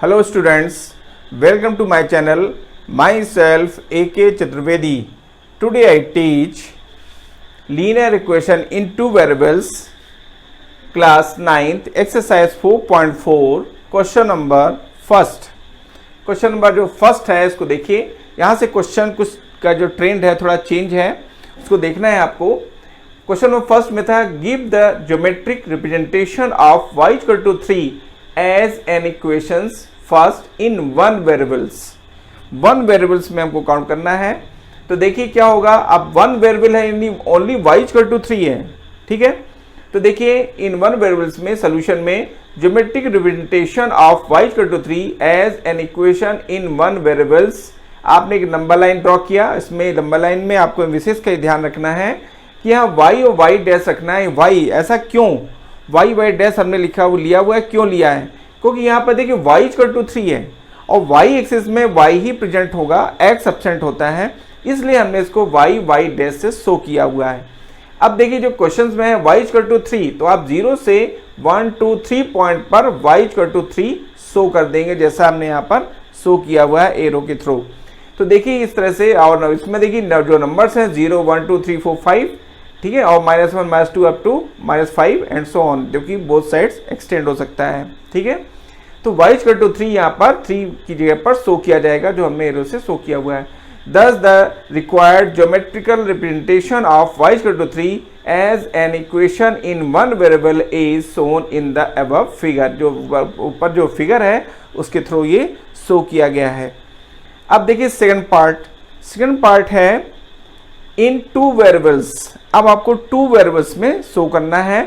Hello students, welcome to my channel. Myself A.K. Chaturvedi. Today I teach linear equation in two variables, class 9th, exercise 4.4, question number first. Question number जो first है इसको देखिए, यहाँ से question कुछ का जो ट्रेंड है थोड़ा चेंज है, उसको देखना है आपको। क्वेश्चन नंबर फर्स्ट में था give the geometric representation of y equal to 3 as an equations first in one variables में हमको काउंट करना है। तो देखिए क्या होगा, अब वन वेरिएबल है यानी ओनली y इक्वल टू 3 है, ठीक है। तो देखिए इन वन वेरिएबल्स में सोल्यूशन में geometric representation of y equal to 3 as an equation in one variables, आपने एक नंबर लाइन ड्रॉ किया। इसमें नंबर लाइन में आपको विशेष का ध्यान रखना है कि यहाँ y और y डैश रखना है। y ऐसा क्यों, y डैश हमने लिखा वो लिया हुआ है, क्यों लिया है, क्योंकि यहाँ पर देखिए y इक्वल टू 3 है और y एक्सिस में y ही प्रेजेंट होगा, x एब्सेंट होता है, इसलिए हमने इसको y डैश से शो किया हुआ है। अब देखिए जो क्वेश्चंस में है y इक्वल टू 3, तो आप 0 से 1 2 3 पॉइंट पर y इक्वल टू 3 शो कर देंगे, जैसा हमने यहाँ पर शो किया हुआ है एरो के थ्रू। तो देखिए इस तरह से, और इसमें देखिए जो नंबर्स हैं 0 1 2 3 4 5, ठीक है, और -1 -2 up to -5 and so on, जो कि बोथ साइड्स एक्सटेंड हो सकता है, ठीक है। तो y इक्वल टू 3 यहाँ पर 3 की जगह पर शो किया जाएगा, जो हमने एरो से शो किया हुआ है। Thus the required geometrical representation of y equal to 3 as an equation in one variable is shown in the above figure। जो ऊपर जो फिगर है उसके थ्रू ये शो किया गया है। अब देखिए सेकंड पार्ट है इन टू वेरिएबल्स। अब आपको टू वेरिएबल्स में शो करना है,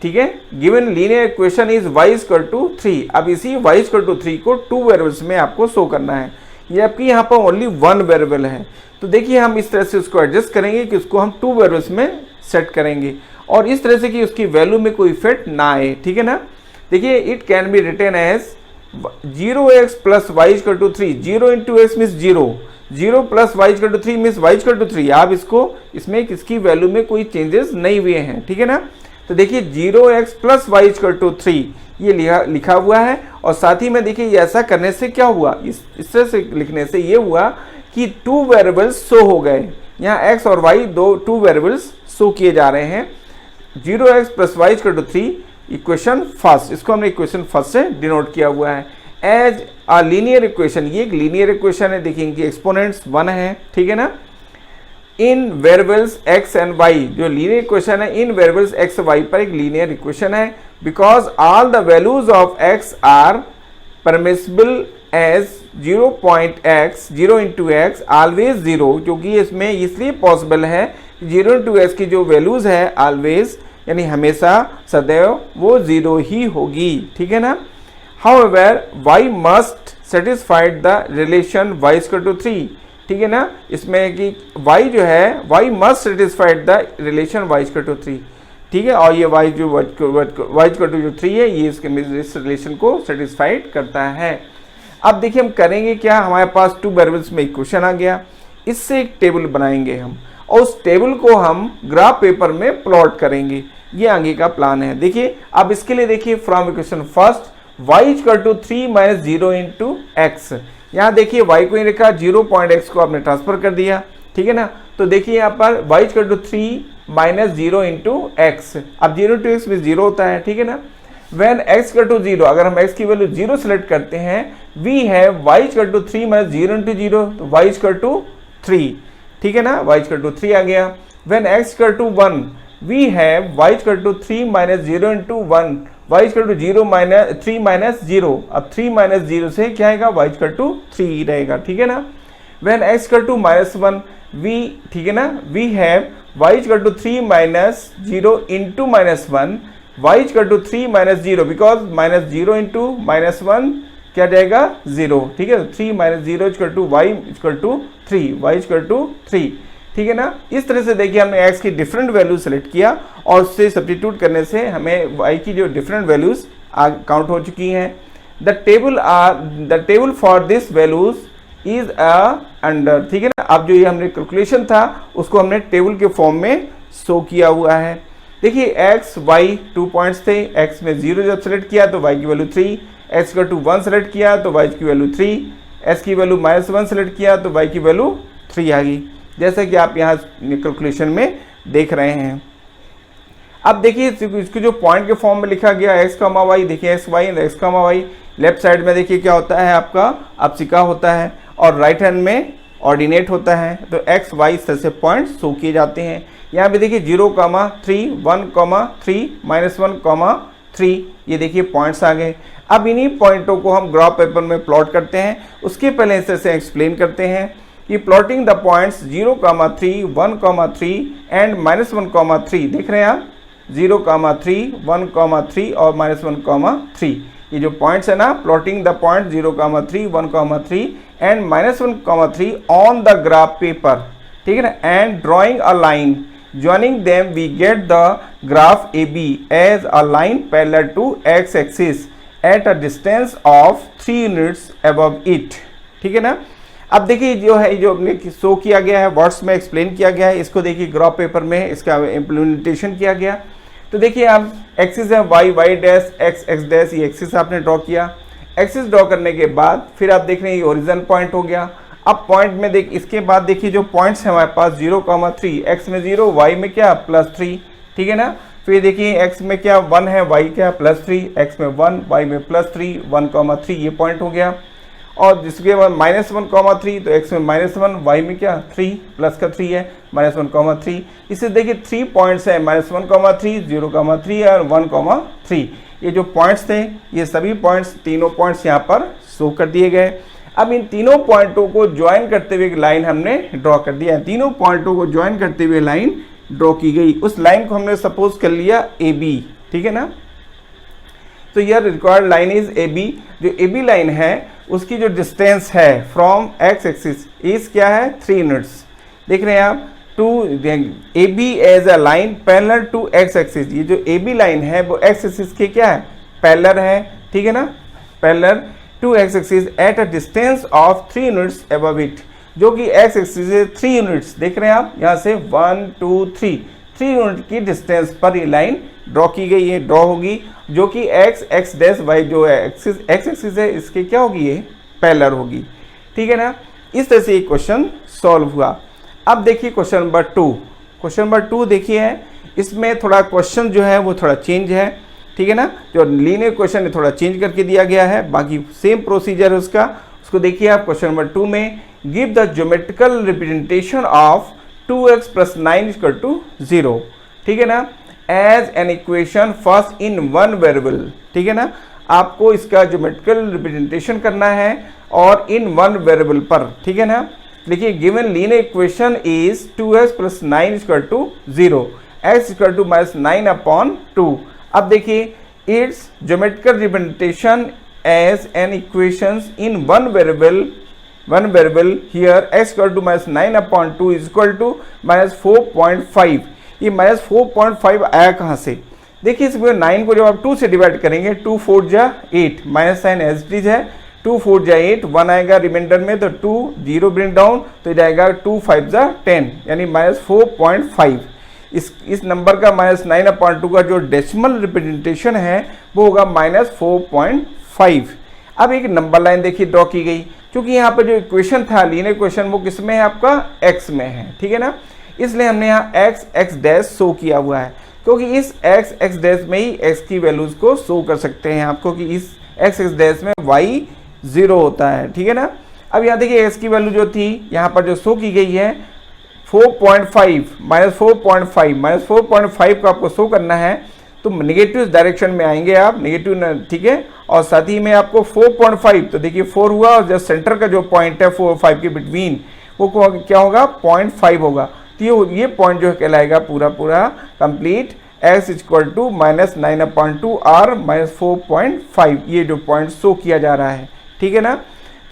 ठीक है। Given linear equation is y equal to 3। अब इसी y इक्वल टू 3 को टू वेरिएबल्स में आपको शो करना है। ये आपकी यहाँ पर ओनली वन वेरिएबल है, तो देखिए हम इस तरह से उसको एडजस्ट करेंगे कि उसको हम टू वेरिएबल्स में सेट करेंगे और इस तरह से कि उसकी वैल्यू में कोई इफेक्ट ना आए, ठीक है ना। देखिए it can be written as 0x plus y equal to 3। 0 into x means 0 plus y equal to 3 means y equal to 3। आप इसको इसमें किसकी वैल्यू में कोई चेंजेस नहीं हुए हैं, ठीक है ना। तो देखिए 0x plus y equal to 3 ये लिखा हुआ है, और साथ ही में देखिए ये ऐसा करने से क्या हुआ, इस तरह से लिखने से ये हुआ कि टू वेरिएबल्स शो हो गए। यहाँ x और y टू वेरिएबल्स शो किए जा रहे हैं। 0x plus y equal to 3 equation first, इसको हमने इक्वेशन फर्स्ट से डिनोट किया हुआ है एज अ लीनियर इक्वेशन। ये एक लीनियर इक्वेशन है, देखिए इनकी एक्सपोनेंट्स 1 है, ठीक है ना। In variables x and y, जो लीनियर इक्वेशन है इन वेरिएबल्स x y पर एक लीनियर इक्वेशन है, because all the values of x are permissible as 0 into x always 0, क्योंकि इसमें इसलिए पॉसिबल है 0 इंटू x की जो वैल्यूज है ऑलवेज यानी हमेशा सदैव वो 0 ही होगी, ठीक है ना। However y must satisfied the relation y equal to 3, ठीक है ना। इसमें कि y जो है y must satisfied the relation y equal to 3, ठीक है, और ये y इक्वल टू जो 3 है ये इस रिलेशन को सेटिस्फाइड करता है। अब देखिए हम करेंगे क्या, हमारे पास टू वेरिएबल्स में इक्वेशन आ गया, इससे एक टेबल बनाएंगे हम और उस टेबल को हम ग्राफ पेपर में प्लॉट करेंगे, ये आगे का प्लान है। देखिए अब इसके लिए देखिए from equation first y equal to 3 minus 0 into x. यहाँ देखिए y को ही रखा, 0.x को आपने ट्रांसफर कर दिया, ठीक है ना। तो देखिए यहाँ पर y equal to 3 minus 0 into x. अब 0 इंटू एक्स में 0 होता है, ठीक है ना। व्हेन x इक्वल टू 0, अगर हम x की वैल्यू 0 सेलेक्ट करते हैं, वी है y equal to 3 minus 0 into 0, तो y इक्वल टू 3, ठीक है ना, y इक्वल टू 3 आ गया। When x equal to 1, we है y equal to 3 minus 0 into 1, y equal to 3 minus 0। अब 3 माइनस 0 से क्या आएगा, y इक्वल टू 3 रहेगा, ठीक है ना। When x equal to -1, we, ठीक है ना, we have y equal to 3 minus 0 into -1, y equal to 3 minus 0, because -0 into -1 क्या जाएगा 0, ठीक है। 3 minus 0 equal to y equal to 3, y equal to 3, ठीक है ना। इस तरह से देखिए हमने x की डिफरेंट वैल्यू सेलेक्ट किया और उससे सब्स्टिट्यूट करने से हमें y की जो डिफरेंट वैल्यूज काउंट हो चुकी हैं। The table for this values is under, ठीक है ना। अब जो ये हमने कैलकुलेशन था उसको हमने टेबल के फॉर्म में शो किया हुआ है। देखिए x y 2 पॉइंट्स थे, x में 0 जब सेलेक्ट किया तो y की value 3, x equal to 1 select किया तो y की वैल्यू 3, s की वैल्यू -1 सेलेक्ट किया तो y की वैल्यू 3 आ गई, जैसा कि आप यहाँ कैलकुलेशन में देख रहे हैं। अब देखिए इसको जो पॉइंट के फॉर्म में लिखा गया x, y, देखिए x, y, लेफ्ट साइड में देखिए क्या होता है आपका अपसिका होता है और राइट हैंड में ऑर्डिनेट होता है, तो x, y इस तरह से पॉइंट शो किए जाते हैं। यहाँ पे देखिए 0, 3, 1, 3, -1, 3, ये देखिए पॉइंट्स आ गए। अब इन्हीं पॉइंटों को हम ग्राफ पेपर में प्लॉट करते हैं। उसके पहले इस तरह से एक्सप्लेन करते हैं कि प्लॉटिंग द पॉइंट्स 0, 3, 1, 3 एंड -1, 3, देख रहे हैं आप 0, 3, 1, 3 और -1, 3, ये जो पॉइंट्स है ना, plotting the point 0, 3, 1, 3 and -1, 3 on the graph paper, ठीक है ना, and drawing a line joining them we get the graph AB as a line parallel to x axis at a distance of 3 units above it, ठीक है ना। अब देखिए जो है जो हमने शो किया गया है, वर्ड्स में एक्सप्लेन किया गया है, इसको देखिए ग्राफ पेपर में इसका इम्प्लीमेंटेशन किया गया। तो देखिए आप एक्सिस है y डैश x डैश, ये एक्सिस आपने ड्रॉ किया। एक्सिस ड्रॉ करने के बाद फिर आप देख रहे हैं ये ओरिजिन पॉइंट हो गया। अब पॉइंट में देख, इसके बाद देखिए जो पॉइंट्स हैं हमारे पास 0, 3, x में 0, y में क्या +3, ठीक है ना। फिर देखिए x में क्या 1 है, y क्या +3, x में 1, y में +3, 1, 3, ये पॉइंट हो गया। और जिसके बाद -1, 3, तो x में -1, y में क्या 3, प्लस का 3 है, -1, 3। इससे देखिए 3 पॉइंट्स हैं, -1, 3, 0, 3 और 1, 3। ये जो पॉइंट्स थे ये सभी पॉइंट्स, तीनों पॉइंट्स यहाँ पर शो कर दिए गए। अब इन तीनों पॉइंटों को ज्वाइन करते हुए एक लाइन हमने ड्रॉ कर दिया है। तीनों पॉइंटों को ज्वाइन करते हुए लाइन ड्रॉ की गई। उस लाइन को हमने सपोज कर लिया AB, ठीक है ना। तो यह रिक्वायर्ड लाइन इज AB। जो AB लाइन है उसकी जो डिस्टेंस है फ्रॉम x एक्सिस इज क्या है 3 यूनिट्स, देख रहे हैं आप। To AB as a line parallel to x axis, ये जो AB लाइन है वो x एक्सिस के क्या है पैरेलल है, ठीक है ना, parallel to x axis at a distance of 3 units above it, जो कि x एक्सिस से 3 यूनिट्स, देख रहे हैं आप यहाँ से 1, 2, 3 यूनिट की डिस्टेंस पर ये लाइन ड्रॉ की गई है, ड्रॉ होगी, जो कि x डैश y जो है एक्सिस x एक्सिस है इसके क्या होगी, ये पैरेलल होगी, ठीक है ना। इस तरह से ये क्वेश्चन सॉल्व हुआ। अब देखिए क्वेश्चन नंबर 2। क्वेश्चन नंबर 2 देखिए, इसमें थोड़ा क्वेश्चन जो है वो थोड़ा चेंज है, ठीक है ना। जो लीनियर क्वेश्चन है थोड़ा चेंज करके दिया गया है, बाकी सेम प्रोसीजर है उसका। उसको देखिए आप क्वेश्चन नंबर 2 में, give the geometrical representation of 2x + 9 = 0, ठीक है ना, as an equation first in 1 variable, ठीक है ना। आपको इसका ज्योमेट्रिकल रिप्रेजेंटेशन करना है और इन 1 वेरिएबल पर, ठीक है ना। देखिए given linear equation is 2x + 9 = 0, x = -9/2। अब देखिए it's geometrical representation as an equations in 1 variable here x = -9/2 = -4.5। ये -4.5 आया कहाँ से, देखिए इसमें 9 को जब आप 2 से डिवाइड करेंगे, 2 4 जा 8, -9 एज इट इज है, 2 4 जा 8, 1 आएगा रिमाइंडर में, तो 2 0 ब्रिंग डाउन तो जाएगा 2 5 जा 10, यानी -4.5। इस नंबर का -9/2 का जो डेसिमल रिप्रेजेंटेशन है वो होगा -4.5। अब एक नंबर लाइन देखिए ड्रॉ की गई, क्योंकि यहाँ पर जो इक्वेशन था लीनियर इक्वेशन वो किस में है आपका x में है, ठीक है ना। इसलिए हमने यहाँ x डैश शो किया हुआ है, क्योंकि इस x डैश में ही x की वैल्यूज को शो कर सकते हैं आपको, कि इस x डैश में y 0 होता है, ठीक है ना। अब यहाँ देखिए x की वैल्यू जो थी यहाँ पर जो शो की गई है 4.5 -4.5 को आपको शो करना है, तो नेगेटिव डायरेक्शन में आएंगे आप, नेगेटिव, ठीक है। और साथ ही में आपको 4.5, तो देखिए 4 हुआ और जस्ट सेंटर का जो पॉइंट है 4 और 5 के बिटवीन वो क्या होगा 0.5 होगा, तो ये पॉइंट जो कहलाएगा पूरा कंप्लीट x = -9/2 और -4.5, ये जो पॉइंट शो किया जा रहा है, ठीक है ना।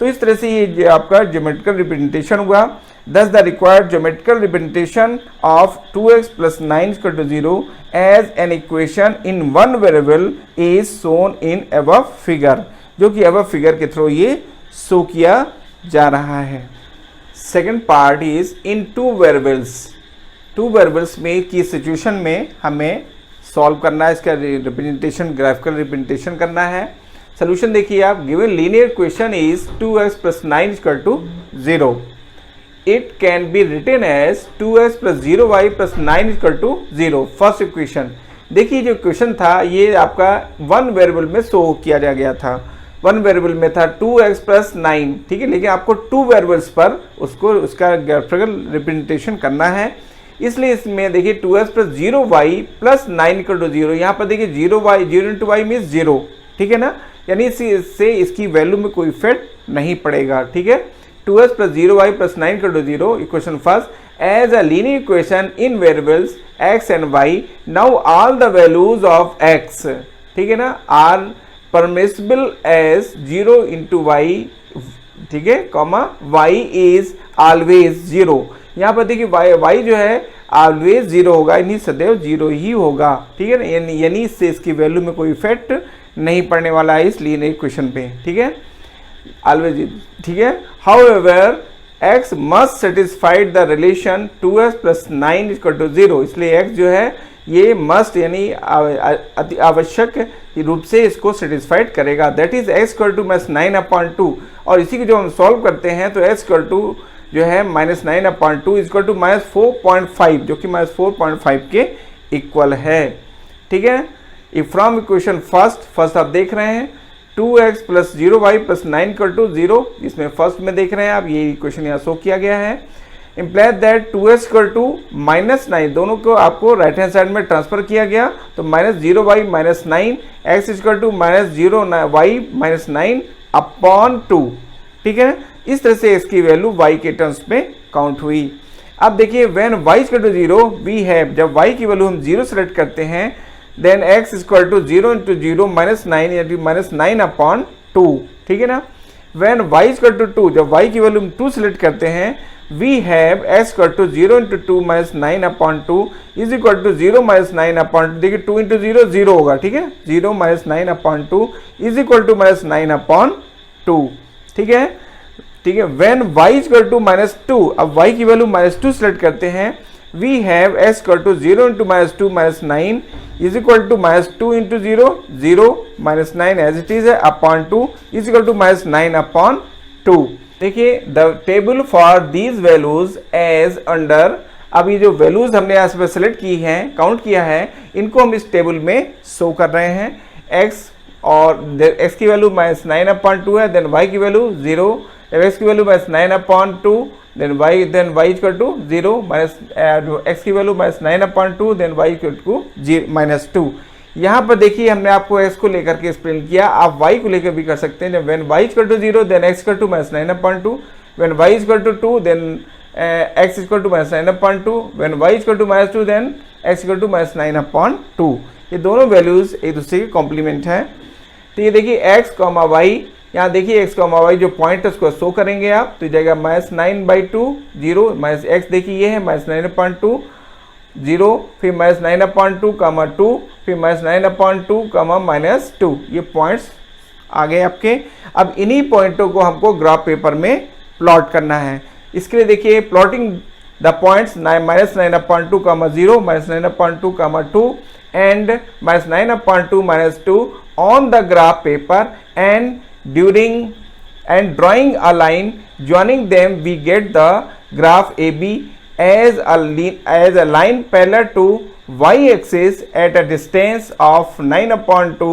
तो इस तरह से ये आपका ज्योमेट्रिकल रिप्रेजेंटेशन हुआ। Thus the required geometrical representation of 2x + 9 = 0 as an equation in 1 variable is shown in above figure, जो कि above figure के थ्रू ये शो किया जा रहा है। Second part is in 2 variables. 2 variables में की सिचुएशन में हमें सॉल्व करना है, इसका रिप्रेजेंटेशन, ग्राफिकल रिप्रेजेंटेशन करना है। सोल्यूशन देखिए आप, given linear equation is 2x plus 9 equal to 0, it can be written as 2x plus 0y plus 9 equal to 0। First equation देखिए, जो इक्वेशन था ये आपका वन वेरिएबल में शो किया गया था, वन वेरिएबल में था 2x प्लस 9, ठीक है, लेकिन आपको टू वेरिएबल्स पर उसका ग्राफिकल रिप्रेजेंटेशन करना है, इसलिए इसमें देखिए 2x plus 0y plus 9 equal to 0, यहाँ पर देखिए 0y 0 इंटू वाई मीन्स 0, ठीक है ना, यानी इससे इसकी वैल्यू में कोई इफेक्ट नहीं पड़ेगा, ठीक है। 2x plus 0y plus 9 equal to 0, equation first as a linear equation in variables x and y, now all the values of x, ठीक है ना, are permissible as 0 into y, ठीक है, कॉमा y इज ऑलवेज 0। यहाँ पर देखिए y जो है ऑलवेज 0 होगा, यानी सदैव 0 ही होगा, ठीक है ना, यानी इससे इसकी वैल्यू में कोई इफेक्ट नहीं पड़ने वाला है इस लीनियर इक्वेशन पे, ठीक है, ऑलवेज, ठीक है। However x must satisfied the relation 2x plus 9 equal to 0, इसलिए x जो है ये मस्ट यानी अति आवश्यक रूप से इसको सेटिस्फाइड करेगा, that is x equal to minus 9/2, और इसी को जो हम सॉल्व करते हैं तो x इक्वल टू जो है माइनस 9/2 इक्वल टू माइनस 4.5, जो कि माइनस 4.5 के इक्वल है, ठीक है। फ्रॉम इक्वेशन फर्स्ट आप देख रहे हैं 2x plus 0y plus 9 equal to 0, इसमें फर्स्ट में देख रहे हैं आप, ये इक्वेशन यहाँ शो किया गया है, implies that 2x equal to minus 9, दोनों को आपको राइट हैंड साइड में ट्रांसफर किया गया, तो minus 0y minus 9, x equal to minus 0y minus 9 upon 2, ठीक है, इस तरह से इसकी वैल्यू y के टर्म्स में काउंट हुई। अब देखिए when y equal to 0 we have, जब y की वैल्यू हम 0 सेलेक्ट करते हैं, then x equal to 0 into 0 minus 9 यानी माइनस 9/2, ठीक है ना। व्हेन y इक्वल टू 2, जब y की वैल्यू हम 2 सेलेक्ट करते हैं, we have x equal to 0 into 2 minus 9/2 is equal to 0 minus 9/2, देखिए 2 इंटू 0 0 होगा, ठीक है, 0 minus 9/2 is equal to minus 9/2, ठीक है, ठीक है। When y equal to minus 2, अब y की वैल्यू माइनस 2 सेलेक्ट करते हैं, we have x equal to 0 into minus 2 minus 9 is equal to minus 2 into 0 0 minus 9 as it is है upon 2 is equal to minus 9/2। देखिए the table for these values as under, अब ये जो values हमने यहाँ पे सेलेक्ट की हैं, काउंट किया है, इनको हम इस टेबल में शो कर रहे हैं। x और x की वैल्यू माइनस 9/2 है, देन y की वैल्यू 0, x की value minus 9/2, then y equal to 0 minus x की value minus 9/2, then y equal to minus 2। यहाँ पर देखिए हमने आपको x को लेकर के एक्सप्लेन किया, आप y को लेकर भी कर सकते हैं। जब when y equal to 0 then x equal to minus 9/2, when y equal to 2 then x equal to minus 9/2, when y equal to minus 2 then x equal to minus 9/2। ये दोनों वैल्यूज एक दूसरे के कॉम्प्लीमेंट हैं। तो ये देखिए x कॉमा y, यहाँ देखिए x कॉमा y जो पॉइंट है उसको शो करेंगे आप, तो जाएगा माइनस 9/2 0 माइनस x, देखिए ये है माइनस 9/2 0, फिर माइनस 9/2 कामा 2, फिर माइनस 9/2 कामा माइनस 2, ये पॉइंट्स आ गए आपके। अब इन्हीं पॉइंटों को हमको ग्राफ पेपर में प्लॉट करना है। इसके लिए देखिए plotting the points minus 9/2 comma 0 minus 9/2 comma 2 and minus 9/2 minus 2 on the graph paper and drawing a line joining them, we get the graph AB as a line parallel to y-axis at a distance of 9/2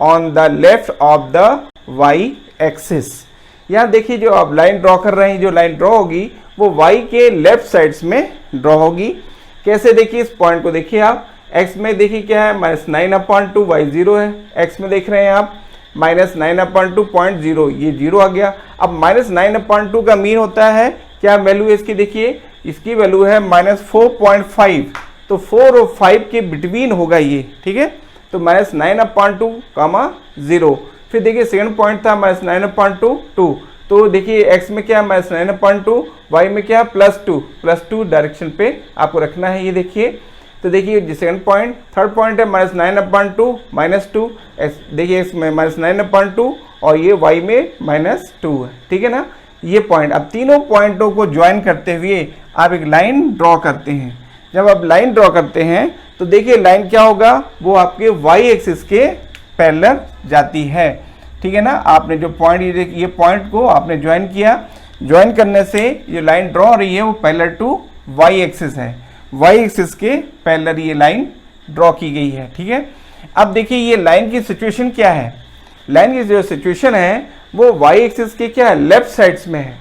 on the left of the y-axis। यहाँ देखिए जो आप line draw कर रहे हैं, जो line draw होगी वो y के लेफ्ट साइड्स में ड्रॉ होगी। कैसे देखिए इस पॉइंट को देखिए आप, x में देखिए क्या है माइनस 9/2, y 0 है, x में देख रहे हैं आप माइनस 9/2.0, ये 0 आ गया। अब माइनस 9/2 का मीन होता है क्या वैल्यू है इसकी, देखिए इसकी वैल्यू है माइनस 4.5, तो 4 और 5 के बिटवीन होगा ये, ठीक है, तो माइनस 9/2 कामा 0। फिर देखिए सेकंड पॉइंट था माइनस 9/2, तो देखिए x में क्या माइनस 9/2, y में क्या प्लस 2 डायरेक्शन पे आपको रखना है, ये देखिए। तो देखिए सेकंड पॉइंट, थर्ड पॉइंट है माइनस 9/2 माइनस 2, देखिए इसमें माइनस 9/2 और ये y में माइनस 2 है, ठीक है ना, ये पॉइंट। अब तीनों पॉइंटों को ज्वाइन करते हुए आप एक लाइन ड्रॉ करते हैं। जब आप लाइन ड्रॉ करते हैं तो देखिए लाइन क्या होगा, वो आपके y एक्सिस के पैरेलल जाती है। ठीक है ना। आपने जो पॉइंट ये पॉइंट को आपने ज्वाइन किया, ज्वाइन करने से जो लाइन ड्रॉ हो रही है वो पैरेलल टू वाई एक्सिस है, वाई एक्सिस के पैरेलल ये लाइन ड्रॉ की गई है, ठीक है। अब देखिए ये लाइन की सिचुएशन क्या है, लाइन की जो सिचुएशन है वो वाई एक्सिस के क्या है, लेफ्ट साइड्स में है।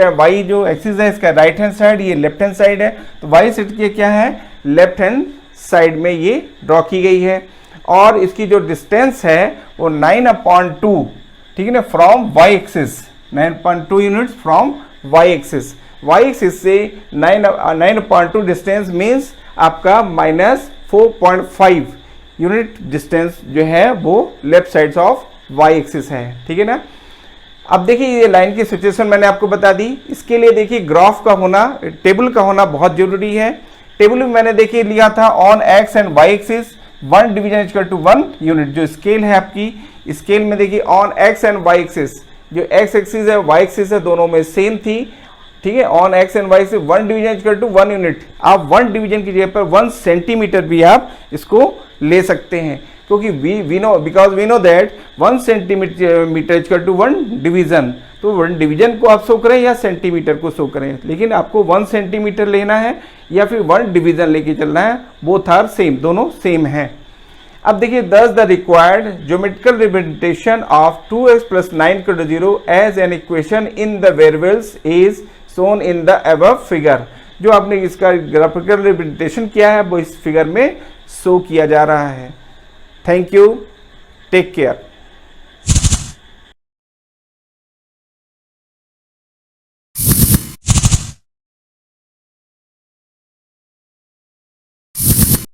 वाई जो एक्सिस है इसका राइट हैंड साइड, ये लेफ्ट हैंड साइड है, तो वाई साइड के क्या है, लेफ्ट हैंड साइड में ये ड्रॉ की गई है। और इसकी जो डिस्टेंस है वो 9/2, ठीक है ना, from y axis, 9.2 units from y axis. Y axis से 9/2 डिस्टेंस मीन्स आपका -4.5 यूनिट डिस्टेंस जो है वो left sides of y axis है, ठीक है ना। अब देखिए ये लाइन की सिचुएशन मैंने आपको बता दी। इसके लिए देखिए ग्राफ का होना, टेबल का होना बहुत जरूरी है। टेबल में मैंने देखिए लिया था on x and y axis 1 division equal to 1 unit. जो स्केल है आपकी, स्केल में देखिए on x and y axis, जो एक्स एक्सिस है वाई एक्सिस है दोनों में सेम थी, ठीक है। On x and y axis 1 division equal to 1 unit. आप 1 डिवीजन की जगह पर 1 सेंटीमीटर भी आप इसको ले सकते हैं, क्योंकि we know that 1 centimetre equal to 1 division. तो 1 डिवीजन को आप शो करें या सेंटीमीटर को शो करें, लेकिन आपको 1 सेंटीमीटर लेना है या फिर 1 डिवीजन लेके चलना है, बोथ आर सेम, दोनों सेम है। अब देखिए thus the required geometrical representation of 2x plus 9 equal to 0 as an equation in the variables is shown in the above figure। जो आपने इसका ग्राफिकल रिप्रेजेंटेशन किया है वो इस फिगर में शो किया जा रहा है। Thank you, take care.